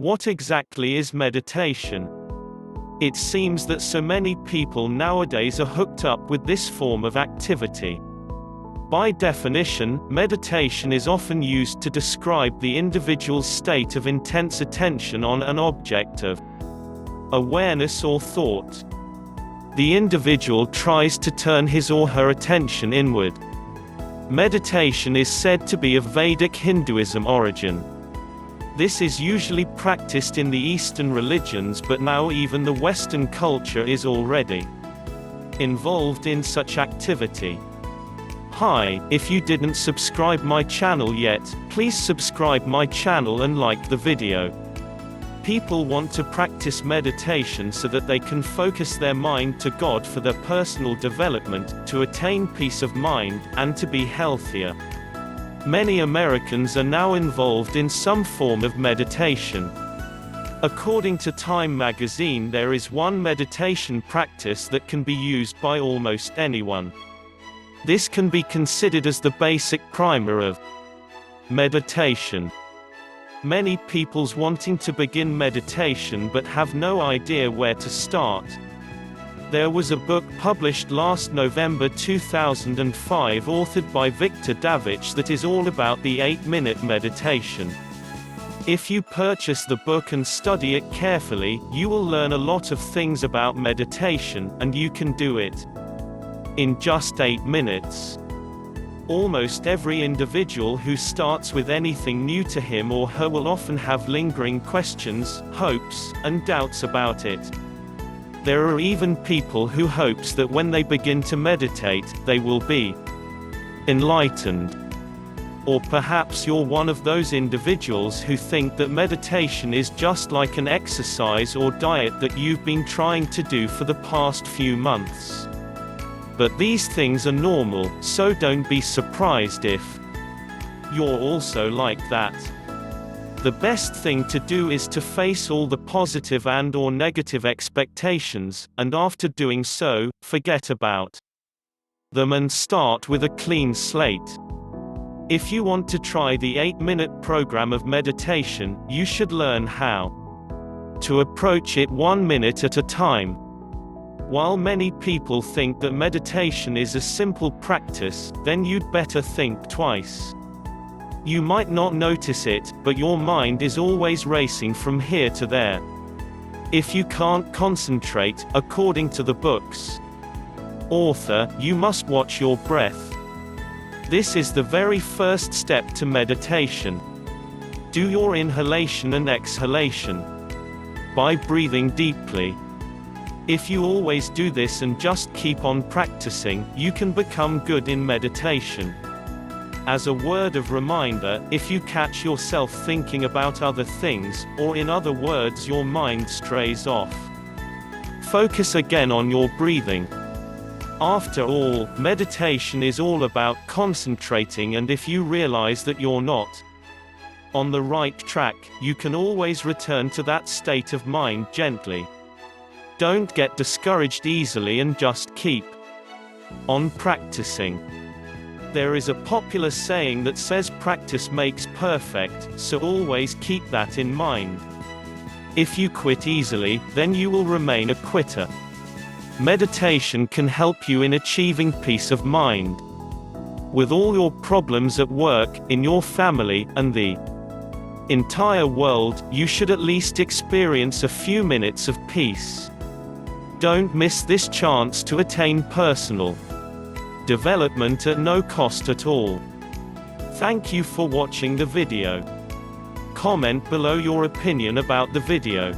What exactly is meditation? It seems that so many people nowadays are hooked up with this form of activity. By definition, meditation is often used to describe the individual's state of intense attention on an object of awareness or thought. The individual tries to turn his or her attention inward. Meditation is said to be of Vedic Hinduism origin. This is usually practiced in the Eastern religions, but now even the Western culture is already involved in such activity. Hi, if you didn't subscribe my channel yet, please subscribe my channel and like the video. People want to practice meditation so that they can focus their mind to God for their personal development, to attain peace of mind, and to be healthier. Many Americans are now involved in some form of meditation. According to Time magazine, there is one meditation practice that can be used by almost anyone. This can be considered as the basic primer of meditation. Many people's wanting to begin meditation but have no idea where to start. There was a book published last November 2005 authored by Victor Davidge that is all about the 8-minute meditation. If you purchase the book and study it carefully, you will learn a lot of things about meditation, and you can do it in just 8 minutes. Almost every individual who starts with anything new to him or her will often have lingering questions, hopes, and doubts about it. There are even people who hopes that when they begin to meditate, they will be enlightened. Or perhaps you're one of those individuals who think that meditation is just like an exercise or diet that you've been trying to do for the past few months. But these things are normal, so don't be surprised if you're also like that. The best thing to do is to face all the positive and/or negative expectations, and after doing so, forget about them and start with a clean slate. If you want to try the 8-minute program of meditation, you should learn how to approach it 1 minute at a time. While many people think that meditation is a simple practice, then you'd better think twice. You might not notice it, but your mind is always racing from here to there. If you can't concentrate, according to the book's author, you must watch your breath. This is the very first step to meditation. Do your inhalation and exhalation by breathing deeply. If you always do this and just keep on practicing, you can become good in meditation. As a word of reminder, if you catch yourself thinking about other things, or in other words your mind strays off, focus again on your breathing. After all, meditation is all about concentrating, and if you realize that you're not on the right track, you can always return to that state of mind gently. Don't get discouraged easily and just keep on practicing. There is a popular saying that says practice makes perfect, so always keep that in mind. If you quit easily, then you will remain a quitter. Meditation can help you in achieving peace of mind. With all your problems at work, in your family, and the entire world, you should at least experience a few minutes of peace. Don't miss this chance to attain personal development at no cost at all. Thank you for watching the video. Comment below your opinion about the video.